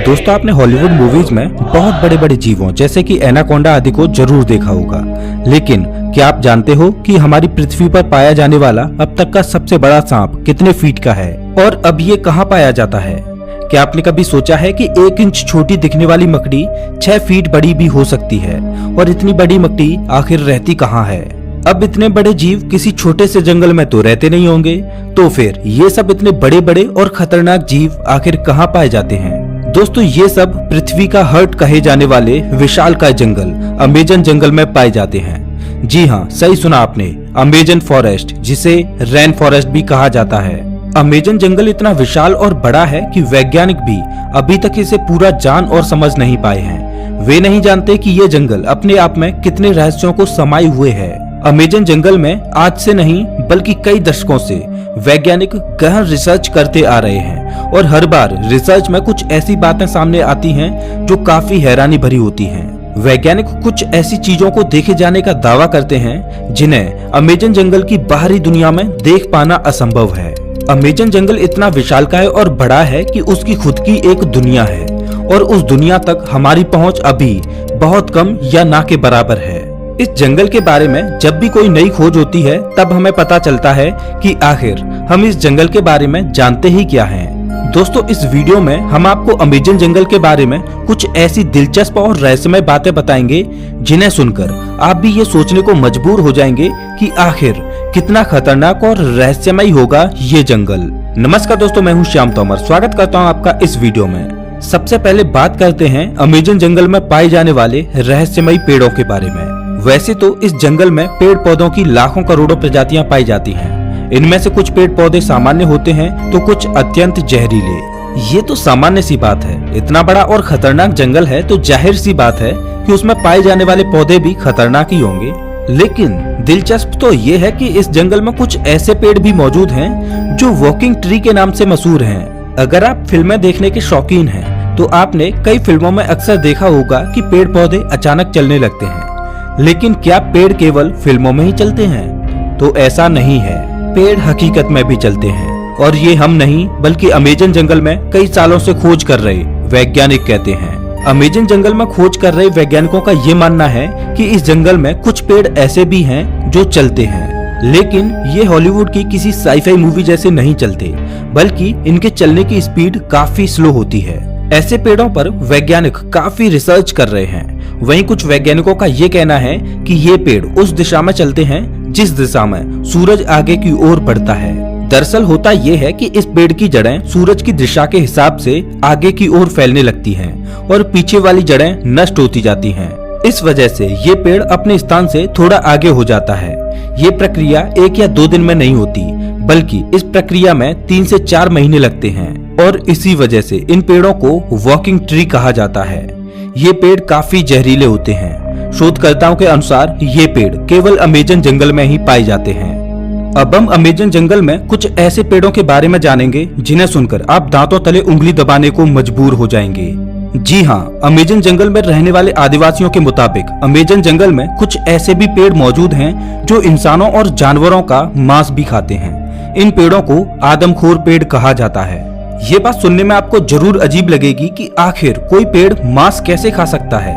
दोस्तों आपने Hollywood movies में बहुत बड़े बड़े जीवों जैसे कि एनाकोंडा आदि को जरूर देखा होगा, लेकिन क्या आप जानते हो कि हमारी पृथ्वी पर पाया जाने वाला अब तक का सबसे बड़ा सांप कितने फीट का है और अब ये कहाँ पाया जाता है? क्या आपने कभी सोचा है कि 1 इंच छोटी दिखने वाली मकड़ी 6 फीट बड़ी भी हो सकती है? और इतनी बड़ी मकड़ी आखिर रहती कहाँ है? अब इतने बड़े जीव किसी छोटे से जंगल में तो रहते नहीं होंगे, तो फिर ये सब इतने बड़े बड़े और खतरनाक जीव आखिर कहाँ पाए जाते हैं? दोस्तों ये सब पृथ्वी का हार्ट कहे जाने वाले विशालकाय जंगल अमेजन जंगल में पाए जाते हैं। जी हाँ, सही सुना आपने, अमेजन फॉरेस्ट, जिसे रेन फॉरेस्ट भी कहा जाता है। अमेजन जंगल इतना विशाल और बड़ा है कि वैज्ञानिक भी अभी तक इसे पूरा जान और समझ नहीं पाए हैं। वे नहीं जानते कि ये जंगल अपने आप में कितने रहस्यों को समाये हुए है। अमेजन जंगल में आज से नहीं बल्कि कई दशकों से वैज्ञानिक गहन रिसर्च करते आ रहे हैं और हर बार रिसर्च में कुछ ऐसी बातें सामने आती हैं जो काफी हैरानी भरी होती हैं। वैज्ञानिक कुछ ऐसी चीजों को देखे जाने का दावा करते हैं जिन्हें अमेजन जंगल की बाहरी दुनिया में देख पाना असंभव है। अमेजन जंगल इतना विशालकाय और बड़ा है कि उसकी खुद की एक दुनिया है और उस दुनिया तक हमारी पहुंच अभी बहुत कम या ना के बराबर है। इस जंगल के बारे में जब भी कोई नई खोज होती है तब हमें पता चलता है कि आखिर हम इस जंगल के बारे में जानते ही क्या हैं। दोस्तों इस वीडियो में हम आपको अमेजन जंगल के बारे में कुछ ऐसी दिलचस्प और रहस्यमय बातें बताएंगे जिन्हें सुनकर आप भी ये सोचने को मजबूर हो जाएंगे कि आखिर कितना खतरनाक और रहस्यमय होगा ये जंगल। नमस्कार दोस्तों, मैं हूँ श्याम तोमर, स्वागत करता हूँ आपका इस वीडियो में। सबसे पहले बात करते हैं अमेजन जंगल में पाए जाने वाले रहस्यमय पेड़ों के बारे में। वैसे तो इस जंगल में पेड़ पौधों की लाखों करोड़ों प्रजातियां पाई जाती हैं। इनमें से कुछ पेड़ पौधे सामान्य होते हैं तो कुछ अत्यंत जहरीले। ये तो सामान्य सी बात है, इतना बड़ा और खतरनाक जंगल है तो जाहिर सी बात है कि उसमें पाए जाने वाले पौधे भी खतरनाक ही होंगे। लेकिन दिलचस्प तो ये है कि इस जंगल में कुछ ऐसे पेड़ भी मौजूद हैं जो वॉकिंग ट्री के नाम से मशहूर हैं। अगर आप फिल्में देखने के शौकीन हैं तो आपने कई फिल्मों में अक्सर देखा होगा कि पेड़ पौधे अचानक चलने लगते हैं। लेकिन क्या पेड़ केवल फिल्मों में ही चलते हैं? तो ऐसा नहीं है, पेड़ हकीकत में भी चलते हैं और ये हम नहीं बल्कि अमेजन जंगल में कई सालों से खोज कर रहे वैज्ञानिक कहते हैं। अमेजन जंगल में खोज कर रहे वैज्ञानिकों का ये मानना है कि इस जंगल में कुछ पेड़ ऐसे भी हैं जो चलते हैं, लेकिन ये हॉलीवुड की किसी साईफाई मूवी जैसे नहीं चलते, बल्कि इनके चलने की स्पीड काफी स्लो होती है। ऐसे पेड़ों पर वैज्ञानिक काफी रिसर्च कर रहे हैं। वहीं कुछ वैज्ञानिकों का ये कहना है कि ये पेड़ उस दिशा में चलते हैं जिस दिशा में सूरज आगे की ओर बढ़ता है। दरअसल होता ये है कि इस पेड़ की जड़ें सूरज की दिशा के हिसाब से आगे की ओर फैलने लगती हैं और पीछे वाली जड़ें नष्ट होती जाती हैं। इस वजह से ये पेड़ अपने स्थान से थोड़ा आगे हो जाता है। ये प्रक्रिया 1 या 2 दिन में नहीं होती, बल्कि इस प्रक्रिया में 3 से 4 महीने लगते हैं और इसी वजह से इन पेड़ों को वॉकिंग ट्री कहा जाता है। ये पेड़ काफी जहरीले होते हैं। शोधकर्ताओं के अनुसार ये पेड़ केवल अमेजन जंगल में ही पाए जाते हैं। अब हम अमेजन जंगल में कुछ ऐसे पेड़ों के बारे में जानेंगे जिन्हें सुनकर आप दांतों तले उंगली दबाने को मजबूर हो जाएंगे। जी हाँ, अमेजन जंगल में रहने वाले आदिवासियों के मुताबिक अमेजन जंगल में कुछ ऐसे भी पेड़ मौजूद हैं जो इंसानों और जानवरों का मांस भी खाते हैं। इन पेड़ों को आदमखोर पेड़ कहा जाता है। ये बात सुनने में आपको जरूर अजीब लगेगी कि आखिर कोई पेड़ मांस कैसे खा सकता है,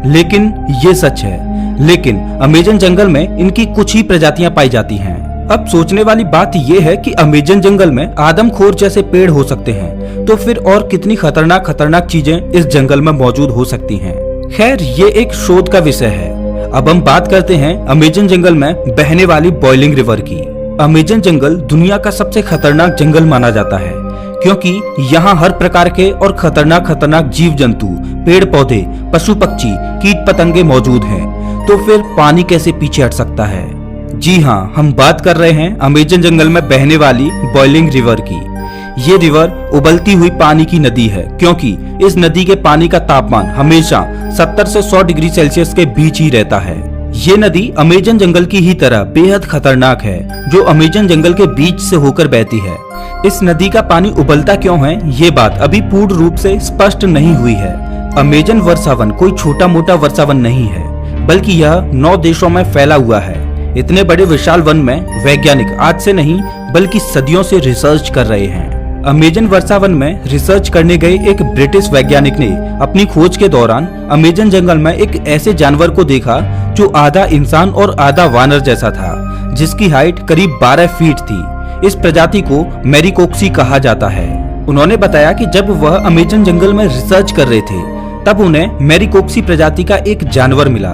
लेकिन ये सच है। लेकिन अमेजन जंगल में इनकी कुछ ही प्रजातियां पाई जाती हैं। अब सोचने वाली बात ये है कि अमेजन जंगल में आदमखोर जैसे पेड़ हो सकते हैं, तो फिर और कितनी खतरनाक चीजें इस जंगल में मौजूद हो सकती हैं। खैर ये एक शोध का विषय है। अब हम बात करते हैं अमेजन जंगल में बहने वाली बॉइलिंग रिवर की। अमेजन जंगल दुनिया का सबसे खतरनाक जंगल माना जाता है क्योंकि यहाँ हर प्रकार के और खतरनाक जीव जंतु, पेड़ पौधे, पशु पक्षी, कीट पतंगे मौजूद हैं। तो फिर पानी कैसे पीछे हट सकता है? जी हाँ, हम बात कर रहे हैं अमेजन जंगल में बहने वाली बॉइलिंग रिवर की। ये रिवर उबलती हुई पानी की नदी है क्योंकि इस नदी के पानी का तापमान हमेशा 70 से 100 डिग्री सेल्सियस के बीच ही रहता है। ये नदी अमेजन जंगल की ही तरह बेहद खतरनाक है जो अमेजन जंगल के बीच से होकर बहती है। इस नदी का पानी उबलता क्यों है ये बात अभी पूर्ण रूप से स्पष्ट नहीं हुई है। अमेजन वर्षावन कोई छोटा मोटा वर्षावन नहीं है, बल्कि यह 9 देशों में फैला हुआ है। इतने बड़े विशाल वन में वैज्ञानिक आज से नहीं बल्कि सदियों से रिसर्च कर रहे हैं। अमेजन वर्षावन में रिसर्च करने गए एक ब्रिटिश वैज्ञानिक ने अपनी खोज के दौरान अमेजन जंगल में एक ऐसे जानवर को देखा जो आधा इंसान और आधा वानर जैसा था, जिसकी हाइट करीब 12 फीट थी। इस प्रजाति को मैरिकोक्सी कहा जाता है। उन्होंने बताया कि जब वह अमेजन जंगल में रिसर्च कर रहे थे तब उन्हें मैरिकोक्सी प्रजाति का एक जानवर मिला।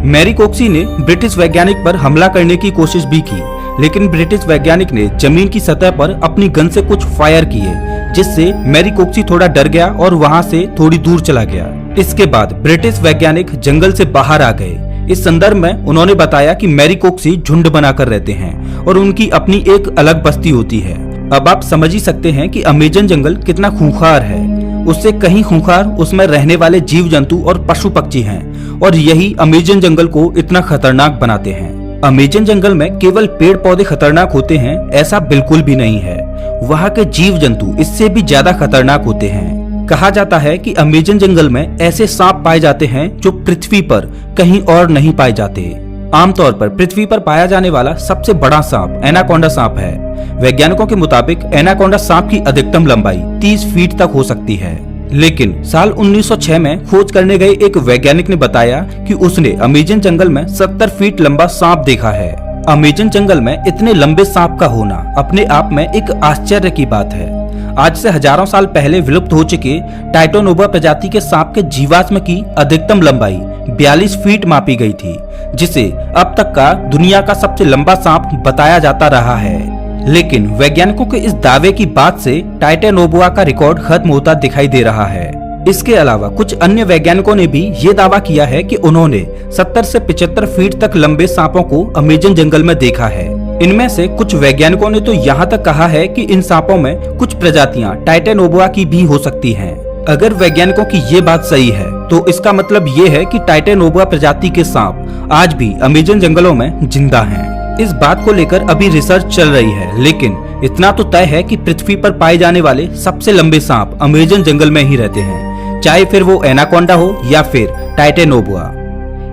मैरिकोक्सी ने ब्रिटिश वैज्ञानिक पर हमला करने की कोशिश भी की, लेकिन ब्रिटिश वैज्ञानिक ने जमीन की सतह पर अपनी गन से कुछ फायर किए, जिससे मैरिकोक्सी थोड़ा डर गया और वहां से थोड़ी दूर चला गया। इसके बाद ब्रिटिश वैज्ञानिक जंगल से बाहर आ गए। इस संदर्भ में उन्होंने बताया कि मैरिकोक्सी झुंड बनाकर रहते हैं और उनकी अपनी एक अलग बस्ती होती है। अब आप समझ ही सकते हैं कि अमेजन जंगल कितना खूंखार है। उससे कहीं खूंखार उसमें रहने वाले जीव जंतु और पशु पक्षी हैं, और यही अमेजन जंगल को इतना खतरनाक बनाते हैं। अमेजन जंगल में केवल पेड़ पौधे खतरनाक होते हैं ऐसा बिल्कुल भी नहीं है। वहाँ के जीव जंतु इससे भी ज्यादा खतरनाक होते हैं। कहा जाता है कि अमेजन जंगल में ऐसे सांप पाए जाते हैं जो पृथ्वी पर कहीं और नहीं पाए जाते। आमतौर पर पृथ्वी पर पाया जाने वाला सबसे बड़ा सांप एनाकोंडा सांप है। वैज्ञानिकों के मुताबिक एनाकोंडा सांप की अधिकतम लंबाई 30 फीट तक हो सकती है, लेकिन साल 1906 में खोज करने गए एक वैज्ञानिक ने बताया कि उसने अमेजन जंगल में 70 फीट लंबा सांप देखा है। अमेजन जंगल में इतने लंबे सांप का होना अपने आप में एक आश्चर्य की बात है। आज से हजारों साल पहले विलुप्त हो चुके टाइटोनोबा प्रजाति के सांप के जीवाश्म की अधिकतम लंबाई 42 फीट मापी गई थी, जिसे अब तक का दुनिया का सबसे लंबा सांप बताया जाता रहा है। लेकिन वैज्ञानिकों के इस दावे की बात से टाइटोनोबा का रिकॉर्ड खत्म होता दिखाई दे रहा है। इसके अलावा कुछ अन्य वैज्ञानिकों ने भी ये दावा किया है कि उन्होंने 70 से 75 फीट तक लंबे सांपों को अमेजन जंगल में देखा है। इनमें से कुछ वैज्ञानिकों ने तो यहाँ तक कहा है कि इन सांपों में कुछ प्रजातियां टाइटोनोबा की भी हो सकती हैं। अगर वैज्ञानिकों की ये बात सही है तो इसका मतलब ये है कि टाइटोनोबा प्रजाति के सांप आज भी अमेजन जंगलों में जिंदा हैं। इस बात को लेकर अभी रिसर्च चल रही है, लेकिन इतना तो तय है कि पृथ्वी पर पाए जाने वाले सबसे लंबे सांप अमेजन जंगल में ही रहते हैं, चाहे फिर वो एनाकोंडा हो या फिर टाइटोनोबा।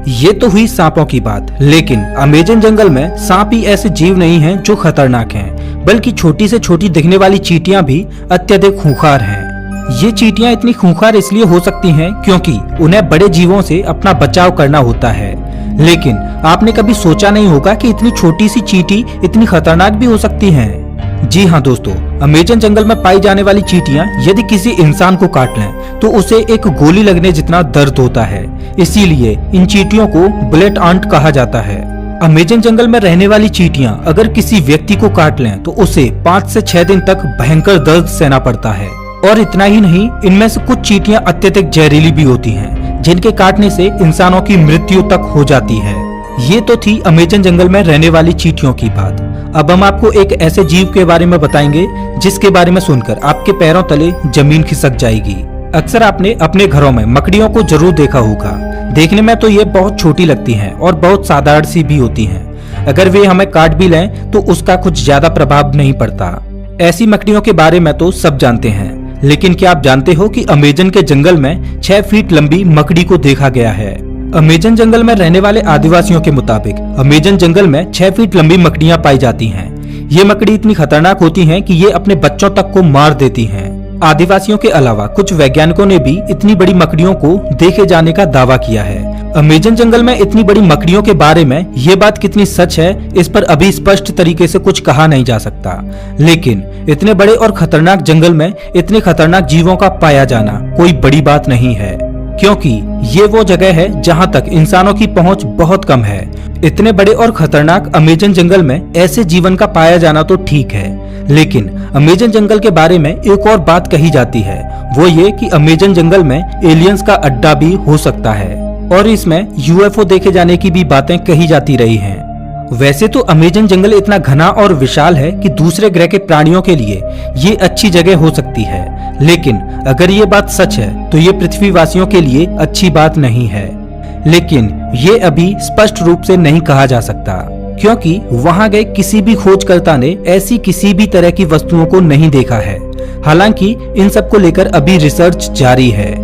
ये तो हुई सांपों की बात, लेकिन अमेजन जंगल में सांप ही ऐसे जीव नहीं हैं जो खतरनाक हैं, बल्कि छोटी से छोटी दिखने वाली चींटियां भी अत्यधिक खूंखार हैं। ये चींटियां इतनी खूंखार इसलिए हो सकती हैं क्योंकि उन्हें बड़े जीवों से अपना बचाव करना होता है। लेकिन आपने कभी सोचा नहीं होगा कि इतनी छोटी सी चींटी इतनी खतरनाक भी हो सकती हैं। जी हाँ दोस्तों, अमेजन जंगल में पाई जाने वाली चींटियां यदि किसी इंसान को काट लें तो उसे एक गोली लगने जितना दर्द होता है। इसीलिए इन चींटियों को बुलेट आंट कहा जाता है। अमेजन जंगल में रहने वाली चींटियां अगर किसी व्यक्ति को काट लें तो उसे 5 से 6 दिन तक भयंकर दर्द सहना पड़ता है। और इतना ही नहीं, इनमें से कुछ चींटियां अत्यधिक जहरीली भी होती हैं, जिनके काटने से इंसानों की मृत्यु तक हो जाती है। ये तो थी अमेजन जंगल में रहने वाली चींटियों की बात। अब हम आपको एक ऐसे जीव के बारे में बताएंगे जिसके बारे में सुनकर आपके पैरों तले जमीन खिसक जाएगी। अक्सर आपने अपने घरों में मकड़ियों को जरूर देखा होगा। देखने में तो ये बहुत छोटी लगती हैं और बहुत साधारण सी भी होती हैं। अगर वे हमें काट भी लें तो उसका कुछ ज्यादा प्रभाव नहीं पड़ता। ऐसी मकड़ियों के बारे में तो सब जानते हैं, लेकिन क्या आप जानते हो कि अमेजन के जंगल में 6 फीट लंबी मकड़ी को देखा गया है। अमेजन जंगल में रहने वाले आदिवासियों के मुताबिक अमेजन जंगल में 6 फीट लंबी मकड़ियां पाई जाती हैं। ये मकड़ी इतनी खतरनाक होती हैं कि ये अपने बच्चों तक को मार देती हैं। आदिवासियों के अलावा कुछ वैज्ञानिकों ने भी इतनी बड़ी मकड़ियों को देखे जाने का दावा किया है। अमेजन जंगल में इतनी बड़ी मकड़ियों के बारे में ये बात कितनी सच है, इस पर अभी स्पष्ट तरीके से कुछ कहा नहीं जा सकता। लेकिन इतने बड़े और खतरनाक जंगल में इतने खतरनाक जीवों का पाया जाना कोई बड़ी बात नहीं है, क्योंकि ये वो जगह है जहाँ तक इंसानों की पहुँच बहुत कम है। इतने बड़े और खतरनाक अमेजन जंगल में ऐसे जीवन का पाया जाना तो ठीक है, लेकिन अमेजन जंगल के बारे में एक और बात कही जाती है, वो ये कि अमेजन जंगल में एलियंस का अड्डा भी हो सकता है और इसमें यूएफओ देखे जाने की भी बातें कही जाती रही हैं। वैसे तो अमेजन जंगल इतना घना और विशाल है कि दूसरे ग्रह के प्राणियों के लिए ये अच्छी जगह हो सकती है, लेकिन अगर ये बात सच है तो ये पृथ्वीवासियों के लिए अच्छी बात नहीं है। लेकिन ये अभी स्पष्ट रूप से नहीं कहा जा सकता, क्योंकि वहां गए किसी भी खोजकर्ता ने ऐसी किसी भी तरह की वस्तुओं को नहीं देखा है। हालांकि इन सब को लेकर अभी रिसर्च जारी है।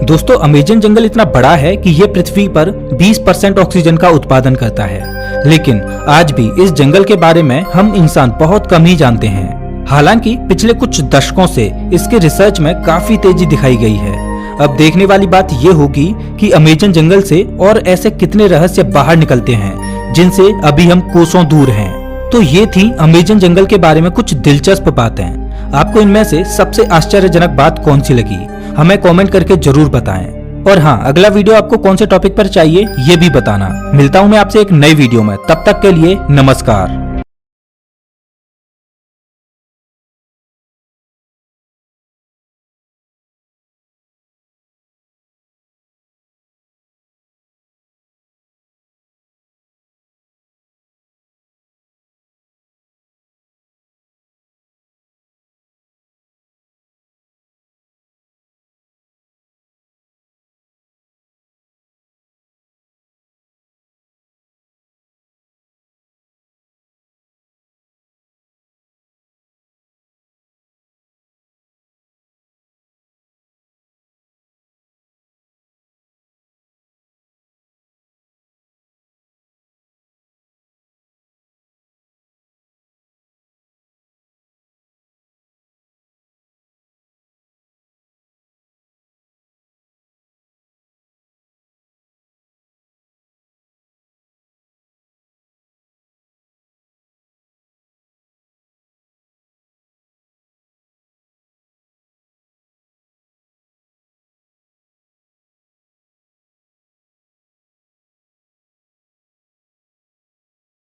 दोस्तों, अमेजन जंगल इतना बड़ा है कि ये पृथ्वी पर 20% ऑक्सीजन का उत्पादन करता है, लेकिन आज भी इस जंगल के बारे में हम इंसान बहुत कम ही जानते हैं। हालांकि पिछले कुछ दशकों से इसके रिसर्च में काफी तेजी दिखाई गई है। अब देखने वाली बात ये होगी कि अमेजन जंगल से और ऐसे कितने रहस्य बाहर निकलते हैं जिनसे अभी हम कोसों दूर हैं। तो ये थी अमेजन जंगल के बारे में कुछ दिलचस्प बातें। आपको इनमें से सबसे आश्चर्यजनक बात कौन सी लगी, हमें कमेंट करके जरूर बताएं। और हाँ, अगला वीडियो आपको कौन से टॉपिक पर चाहिए ये भी बताना। मिलता हूँ मैं आपसे एक नई वीडियो में, तब तक के लिए नमस्कार।